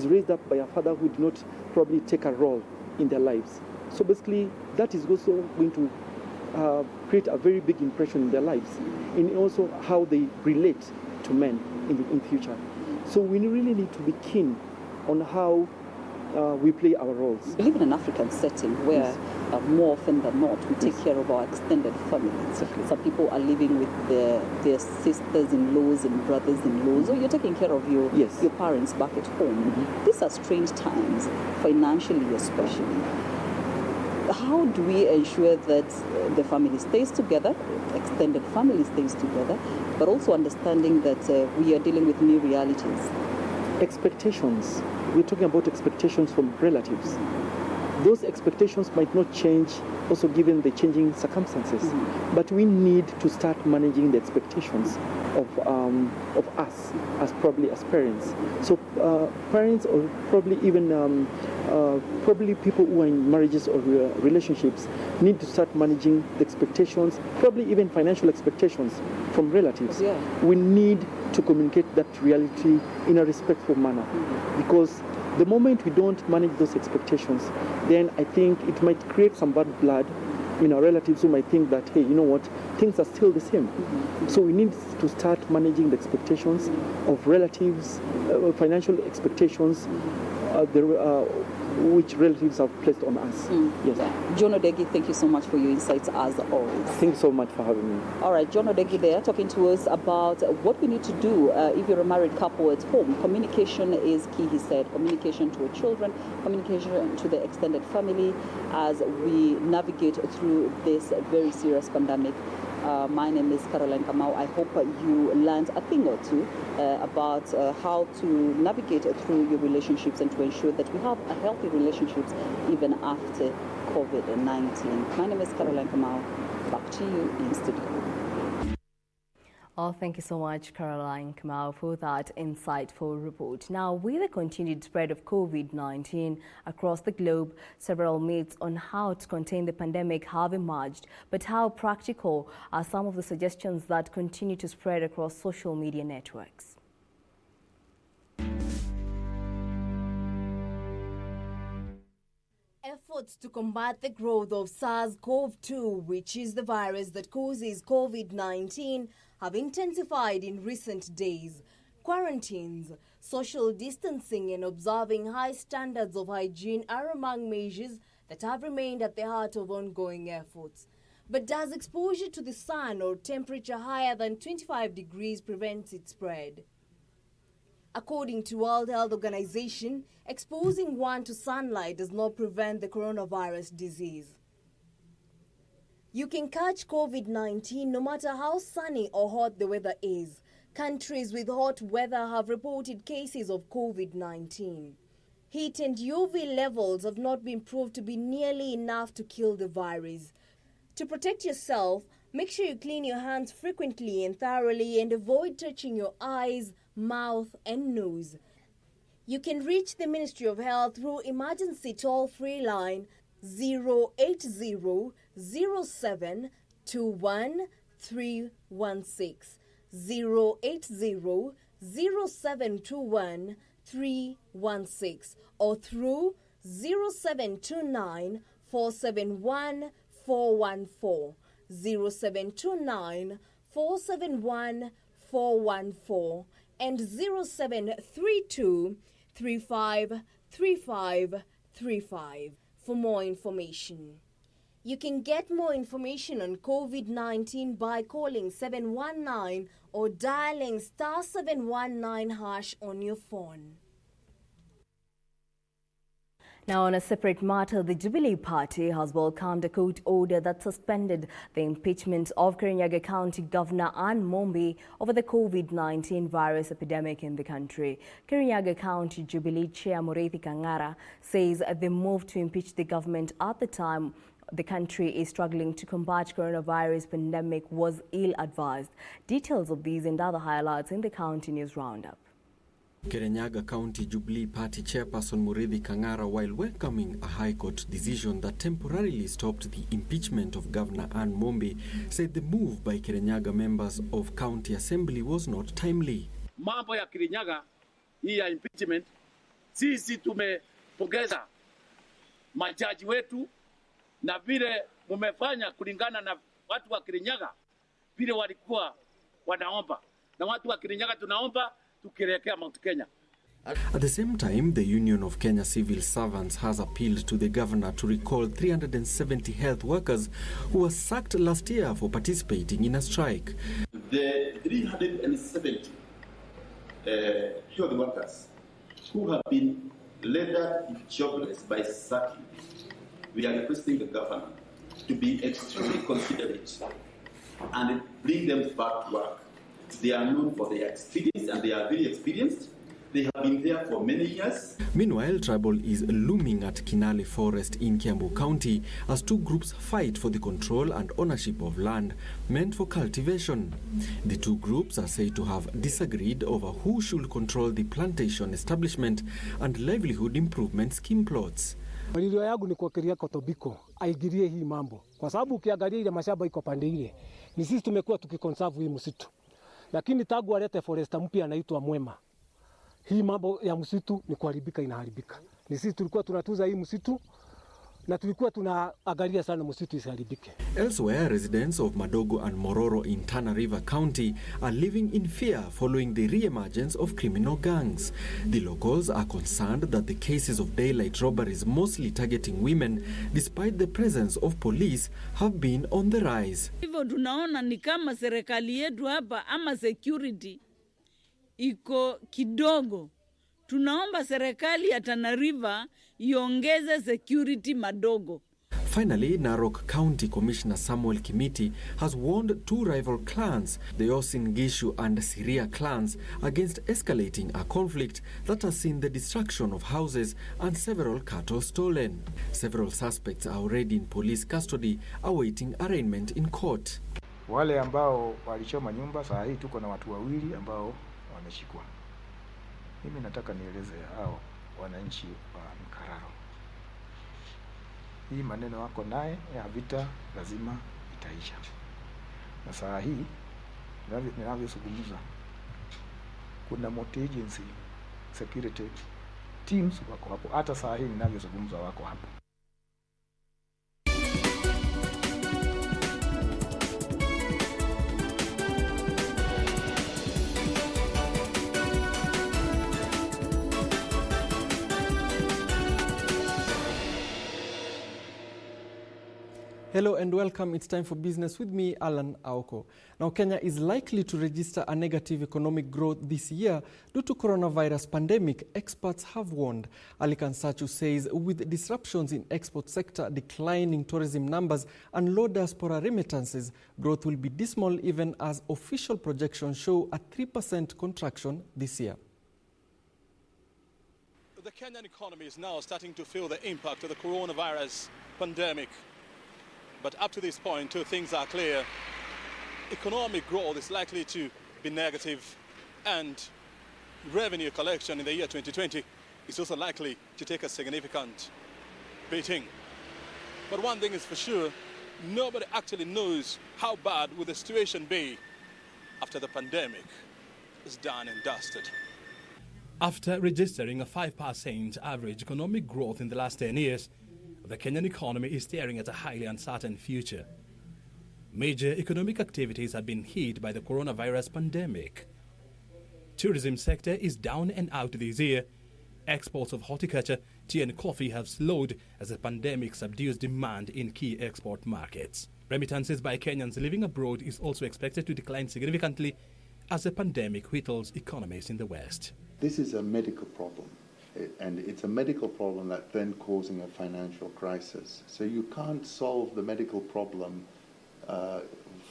raised up by a father who did not probably take a role in their lives, so basically that is also going to create a very big impression in their lives, and also how they relate to men in future. So we really need to be keen on how we play our roles. We live in an African setting where more often than not we take care of our extended families. Exactly. Some people are living with their sisters-in-laws and brothers-in-laws, or you're taking care of your parents back at home. These are strange times, financially especially. how do we ensure that the family stays together, extended family stays together, but also understanding that we are dealing with new realities? Expectations. We're talking about expectations from relatives. Those expectations might not change also given the changing circumstances, but we need to start managing the expectations of us as probably as parents. So parents, or probably even probably people who are in marriages or relationships, need to start managing the expectations, probably even financial expectations from relatives. Yeah. We need to communicate that reality in a respectful manner, because the moment we don't manage those expectations, then I think it might create some bad blood in our relatives who might think that, hey, you know what, things are still the same. So we need to start managing the expectations of relatives, financial expectations, which relatives have placed on us. Yes. John Odegi, thank you so much for your insights as always. Thank you so much for having me. All right, John Odegi there talking to us about what we need to do if you're a married couple at home. Communication is key, he said. Communication to our children, communication to the extended family as we navigate through this very serious pandemic. My name is Caroline Kamau. I hope you learned a thing or two about how to navigate through your relationships and to ensure that we have a healthy relationships even after COVID-19. My name is Caroline Kamau. Back to you in studio. Oh, thank you so much, Caroline Kamau, for that insightful report. Now, with the continued spread of COVID-19 across the globe, several myths on how to contain the pandemic have emerged. But how practical are some of the suggestions that continue to spread across social media networks? Efforts to combat the growth of SARS-CoV-2, which is the virus that causes COVID-19, have intensified in recent days. Quarantines, social distancing and observing high standards of hygiene are among measures that have remained at the heart of ongoing efforts. But does exposure to the sun or temperature higher than 25 degrees prevent its spread? According to World Health Organization, exposing one to sunlight does not prevent the coronavirus disease. You can catch COVID-19 no matter how sunny or hot the weather is. Countries with hot weather have reported cases of COVID-19. Heat and UV levels have not been proved to be nearly enough to kill the virus. To protect yourself, make sure you clean your hands frequently and thoroughly and avoid touching your eyes, mouth and nose. You can reach the Ministry of Health through emergency toll-free line 080 07 21 316 080 07 21 316 or through 0729 471 414 0729 471 414 and 0732 35 35 35 for more information. You can get more information on COVID-19 by calling 719 or dialing *719# on your phone. Now, on a separate matter, the Jubilee Party has welcomed a court order that suspended the impeachment of Kirinyaga County Governor Anne Mombi over the COVID-19 virus epidemic in the country. Kirinyaga County Jubilee Chair Muriithi Kang'ara says the move to impeach the government at the time the country is struggling to combat coronavirus pandemic was ill-advised. Details of these and other highlights in the County News Roundup. Kirinyaga County Jubilee Party Chairperson Muriithi Kang'ara, while welcoming a High Court decision that temporarily stopped the impeachment of Governor Anne Mombi, said the move by Kirinyaga members of County Assembly was not timely. Mambo ya Kirinyaga hii ya impeachment, sisi tumepongeza majaji wetu na vile mumefanya kulingana na watu wa Kirinyaga vile walikuwa wanaomba, na watu wa Kirinyaga tunaomba tukielekea Mount Kenya. At the same time, the Union of Kenya Civil Servants has appealed to the governor to recall 370 health workers who were sacked last year for participating in a strike. The 370 health workers who have been rendered jobless by sacking we are requesting the governor to be extremely considerate and bring them back to work. They are known for their experience and they are very experienced. They have been there for many years. Meanwhile, trouble is looming at Kinale Forest in Kiambu County as two groups fight for the control and ownership of land meant for cultivation. The two groups are said to have disagreed over who should control the plantation establishment and livelihood improvement scheme plots. Malilio yangu ni kuwakiria Kotobiko aigirie hii mambo, kwa sababu ukiangalia ile mashamba iko pande ile, ni sisi tumekuwa tukiconserve hii msitu, lakini tangu alete foresta mpya anaitwa Mwema, hii mambo ya msitu ni kuharibika, inaharibika. Ni sisi tulikuwa tunatuza hii msitu na tulikuwa tunaangalia sana msitu isiharibike. Elsewhere, residents of Madogo and Mororo in Tana River County are living in fear following the re-emergence of criminal gangs. The locals are concerned that the cases of daylight robberies mostly targeting women, despite the presence of police, have been on the rise. Hivyo tunaona ni kama serikali yetu hapa ama security iko kidogo. Tunaomba serikali ya Tana River iongeze security Madogo. Finally, Narok County Commissioner Samuel Kimiti has warned two rival clans, the Osin Gishu and Syria clans, against escalating a conflict that has seen the destruction of houses and several cattle stolen. Several suspects are already in police custody awaiting arraignment in court. Wale ambao walichoma nyumba, saa hii tuko na watu wawili ambao wameshikwa. Mimi nataka nieleze hao wananchi wa Mkararo, hii maneno wako naye ya vita lazima itaisha. Na saa hii ninavyozungumza, kuna multi-agency security teams wako hapo, hata saa hii ninavyozungumza wako hapo. Hello and welcome. It's time for business with me, Alan Aoko. Now, Kenya is likely to register a negative economic growth this year due to coronavirus pandemic, experts have warned. Alikan Sachu says with disruptions in export sector, declining tourism numbers and low diaspora remittances, growth will be dismal even as official projections show a 3% contraction this year. The Kenyan economy is now starting to feel the impact of the coronavirus pandemic. But up to this point, two things are clear. Economic growth is likely to be negative, and revenue collection in the year 2020 is also likely to take a significant beating. But one thing is for sure, nobody actually knows how bad will the situation be after the pandemic is done and dusted. After registering a 5% average economic growth in the last 10 years, the Kenyan economy is staring at a highly uncertain future. Major economic activities have been hit by the coronavirus pandemic. Tourism sector is down and out this year. Exports of horticulture, tea and coffee have slowed as the pandemic subdues demand in key export markets. Remittances by Kenyans living abroad is also expected to decline significantly as the pandemic whittles economies in the West. This is a medical problem. And it's a medical problem that then causing a financial crisis. So you can't solve the medical problem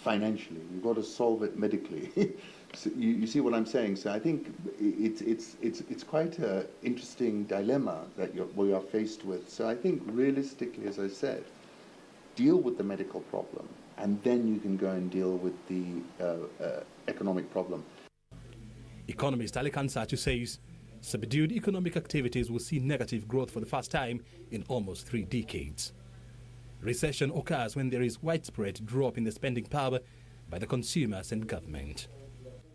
financially. You've got to solve it medically. So you see what I'm saying? So I think it's quite an interesting dilemma that we are faced with. So I think realistically, as I said, deal with the medical problem, and then you can go and deal with the economic problem. Economist Alikan Sachu says subdued economic activities will see negative growth for the first time in almost 3 decades. Recession occurs when there is widespread drop in the spending power by the consumers and government.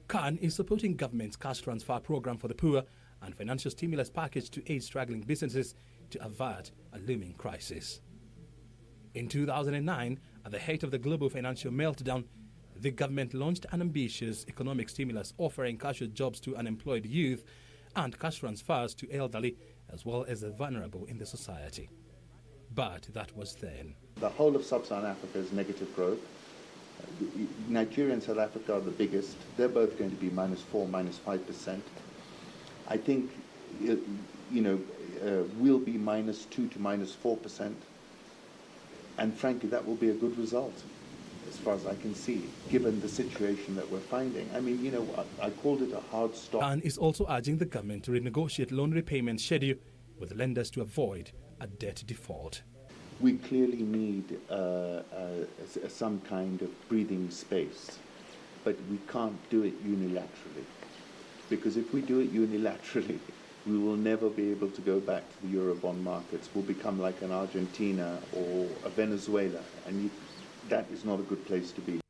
KAN is supporting government's cash transfer program for the poor and financial stimulus package to aid struggling businesses to avert a looming crisis. In 2009, at the height of the global financial meltdown, the government launched an ambitious economic stimulus offering cash jobs to unemployed youth and cash transfers to elderly as well as the vulnerable in the society. But that was then. The whole of sub-Saharan Africa is negative growth. Nigeria and South Africa are the biggest. They're both going to be -4%, -5%. I think, we'll be -2% to -4%. And frankly, that will be a good result, as far as I can see, given the situation that we're finding. I mean, you know, I called it a hard stop. And is also urging the government to renegotiate loan repayment schedule with lenders to avoid a debt default. We clearly need some kind of breathing space, but we can't do it unilaterally. Because if we do it unilaterally, we will never be able to go back to the Eurobond markets. We'll become like an Argentina or a Venezuela, and that is not a good place to be.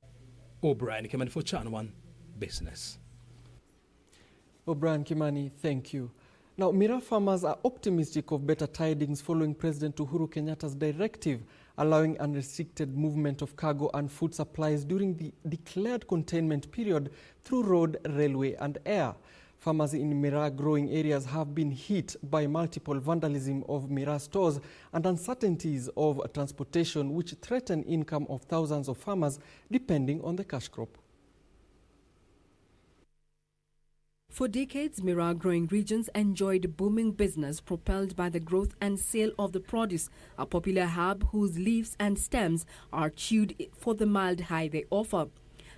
O'Brien Kimani for Channel 1 Business. O'Brien Kimani, thank you. Now, Miraa farmers are optimistic of better tidings following President Uhuru Kenyatta's directive allowing unrestricted movement of cargo and food supplies during the declared containment period through road, railway and air. Farmers in Miraa growing areas have been hit by multiple vandalism of Miraa stores and uncertainties of transportation, which threaten income of thousands of farmers depending on the cash crop. For decades, Miraa growing regions enjoyed booming business propelled by the growth and sale of the produce, a popular herb whose leaves and stems are chewed for the mild high they offer.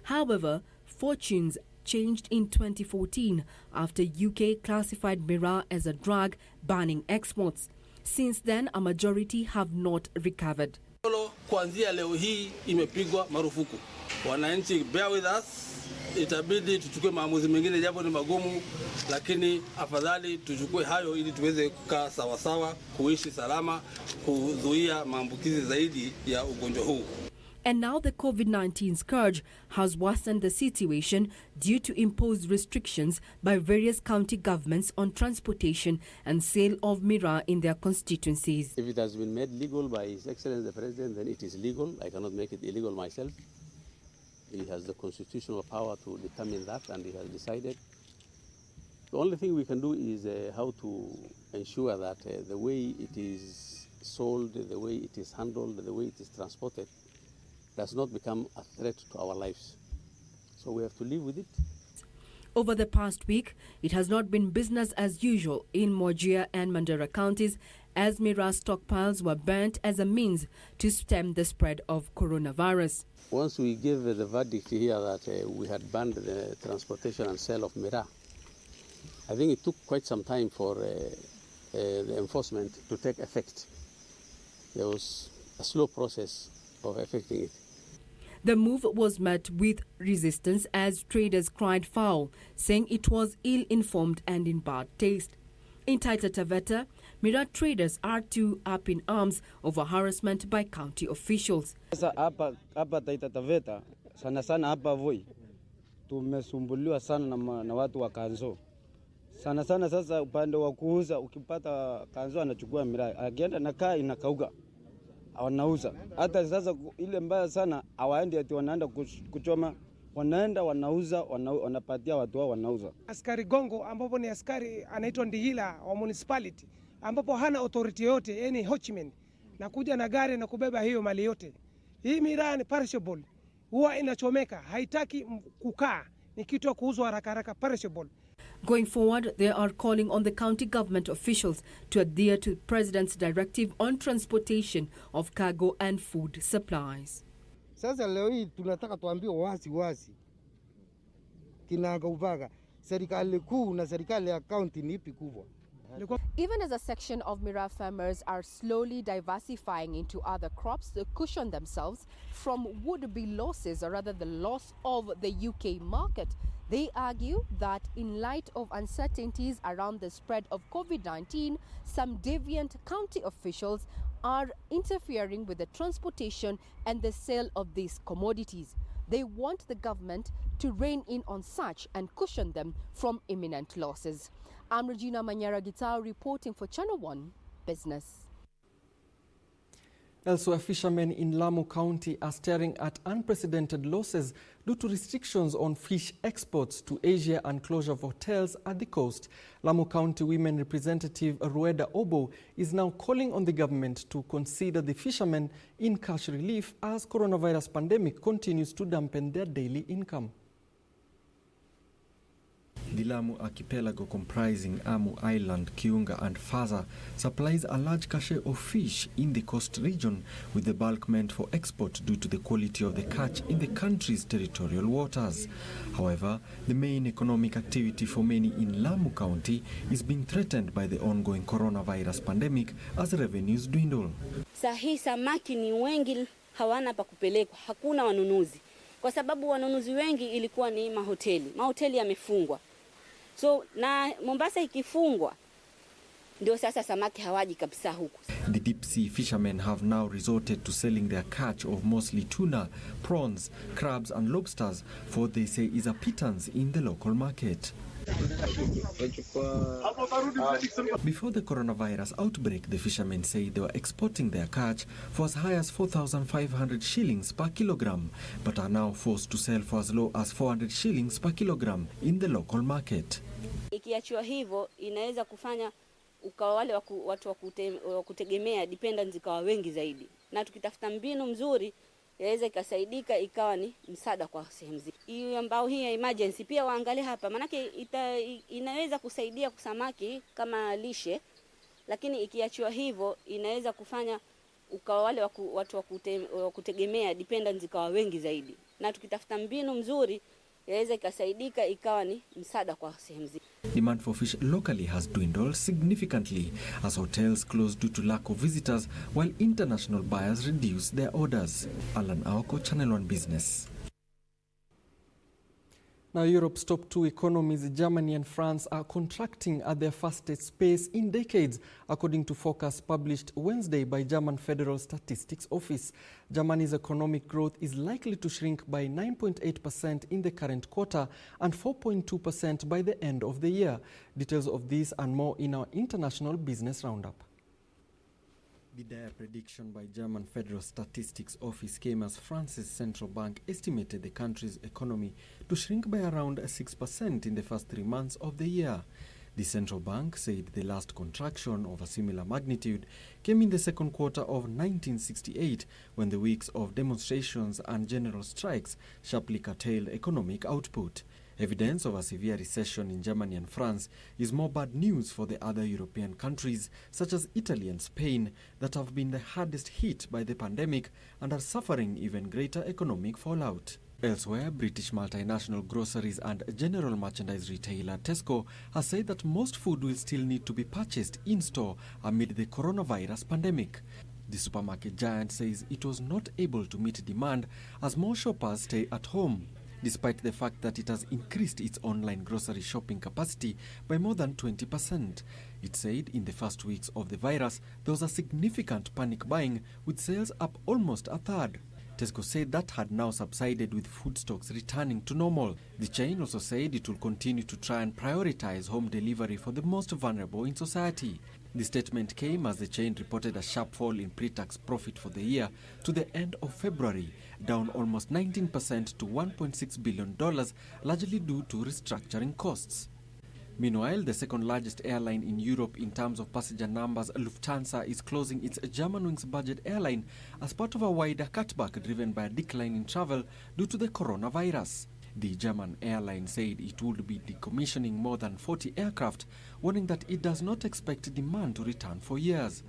However, fortunes changed in 2014 after UK classified Miraa as a drug, banning exports. Since then, a majority have not recovered. Kuanzia leo hii imepigwa marufuku. Wananchi, bear with us. Itabidi tuchukue maamuzi mengine, japo ni magumu, lakini afadhali tuchukue hayo ili tuweze kukaa sawa sawa, kuishi salama, kuzuia maambukizi zaidi ya ugonjwa huu. And now the COVID-19 scourge has worsened the situation due to imposed restrictions by various county governments on transportation and sale of Miraa in their constituencies. If it has been made legal by His Excellency the President, then it is legal. I cannot make it illegal myself. He has the constitutional power to determine that, and he has decided. The only thing we can do is how to ensure that the way it is sold, the way it is handled, the way it is transported does not become a threat to our lives. So we have to live with it. Over the past week, it has not been business as usual in Mojia and Mandera counties as Miraa stockpiles were burnt as a means to stem the spread of coronavirus. Once we gave the verdict here that we had banned the transportation and sale of Miraa, I think it took quite some time for the enforcement to take effect. There was a slow process of effecting it. The move was met with resistance as traders cried foul, saying it was ill-informed and in bad taste. In Taita Taveta, Miraa traders are too up in arms over harassment by county officials. Sasa hapa Taita Taveta sana hapa Voi tumesumbuliwa sana na watu wa kanzo. Sana sasa upande wa kuuza, ukipata kanzo anachukua Miraa, akienda na kaa inakauka. Wanauza. Hata sasa ile mbaya sana hawaendi ati wanaenda kuchoma, wanaenda wanauza, wanapatia watu wao wanauza. Askari gongo ambapo ni askari anaitwa Ndihila wa municipality ambapo hana authority yote, yani Hochman, na kuja na gari na kubeba hiyo mali yote. Hii Miraa ni perishable, huwa inachomeka, haitaki kukaa, ni kitu ya kuuzwa haraka perishable. Going forward, they are calling on the county government officials to adhere to the President's directive on transportation of cargo and food supplies. Sasa leo hii tunataka tuambiwe wazi kinagaubaga serikali kuu na serikali ya county ni ipi kubwa. Even as a section of Miraa farmers are slowly diversifying into other crops to cushion themselves from would-be losses, or rather the loss of the UK market, they argue that in light of uncertainties around the spread of COVID-19, some deviant county officials are interfering with the transportation and the sale of these commodities. They want the government to rein in on such and cushion them from imminent losses. I'm Regina Manyara-Gitao reporting for Channel 1 Business. Elsewhere, fishermen in Lamu County are staring at unprecedented losses due to restrictions on fish exports to Asia and closure of hotels at the coast. Lamu County Women Representative Rueda Obo is now calling on the government to consider the fishermen in cash relief as coronavirus pandemic continues to dampen their daily income. The Lamu archipelago, comprising Amu Island, Kiunga and Faza, supplies a large cache of fish in the coast region, with the bulk meant for export due to the quality of the catch in the country's territorial waters. However, the main economic activity for many in Lamu County is being threatened by the ongoing coronavirus pandemic as revenues dwindle. Sahi samaki ni wengi, hawana pa kupelekwa, hakuna wanunuzi. Kwa sababu wanunuzi wengi ilikuwa ni mahoteli. Mahoteli yamefungwa. So na Mombasa ikifungwa ndio sasa samaki hawaji kabisa huku. The deep sea fishermen have now resorted to selling their catch of mostly tuna, prawns, crabs and lobsters for what they say is a pittance in the local market. Before the coronavirus outbreak, the fishermen say they were exporting their catch for as high as 4,500 shillings per kilogram, but are now forced to sell for as low as 400 shillings per kilogram in the local market. Ikiachwa hivyo inaweza kufanya ukawa wale watu wa kutegemea dependents ikawa wengi zaidi, na tukitafuta mbinu mzuri yaweza ikasaidika ikawa ni msaada kwa sehemu hizi. Hiyo ambao hii ya emergency pia waangalie hapa, manake inaweza kusaidia kusamaki kama lishe, lakini ikiachwa hivyo inaweza kufanya ukawa wale watu wa kutegemea dependents ikawa wengi zaidi, na tukitafuta mbinu mzuri yaweza ikasaidika ikawa ni msaada kwa sehemu hizi. Demand for fish locally has dwindled significantly as hotels close due to lack of visitors, while international buyers reduce their orders. Alan Aoko, Channel 1 Business. Now, Europe's top two economies, Germany and France, are contracting at their fastest pace in decades, according to forecasts published Wednesday by German Federal Statistics Office. Germany's economic growth is likely to shrink by 9.8% in the current quarter and 4.2% by the end of the year. Details of this and more in our International Business Roundup. The dire prediction by German Federal Statistics Office came as France's central bank estimated the country's economy to shrink by around 6% in the first 3 months of the year. The central bank said the last contraction of a similar magnitude came in the second quarter of 1968, when the weeks of demonstrations and general strikes sharply curtailed economic output. Evidence of a severe recession in Germany and France is more bad news for the other European countries, such as Italy and Spain, that have been the hardest hit by the pandemic and are suffering even greater economic fallout. Elsewhere, British multinational groceries and general merchandise retailer Tesco has said that most food will still need to be purchased in-store amid the coronavirus pandemic. The supermarket giant says it was not able to meet demand as more shoppers stay at home, despite the fact that it has increased its online grocery shopping capacity by more than 20%. It said in the first weeks of the virus, there was a significant panic buying, with sales up almost a third. Tesco said that had now subsided, with food stocks returning to normal. The chain also said it will continue to try and prioritize home delivery for the most vulnerable in society. The statement came as the chain reported a sharp fall in pre-tax profit for the year to the end of February, down almost 19% to $1.6 billion, largely due to restructuring costs. Meanwhile, the second largest airline in Europe in terms of passenger numbers, Lufthansa, is closing its Germanwings budget airline as part of a wider cutback driven by a decline in travel due to the coronavirus. The German airline said it would be decommissioning more than 40 aircraft, warning that it does not expect demand to return for years.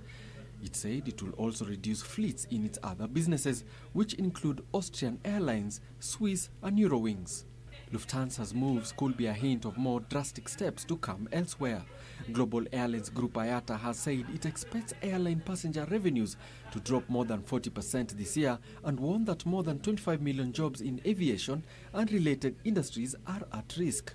It said it will also reduce fleets in its other businesses, which include Austrian Airlines, Swiss and Eurowings. Lufthansa's moves could be a hint of more drastic steps to come elsewhere. Global airlines group IATA has said it expects airline passenger revenues to drop more than 40% this year and warned that more than 25 million jobs in aviation and related industries are at risk.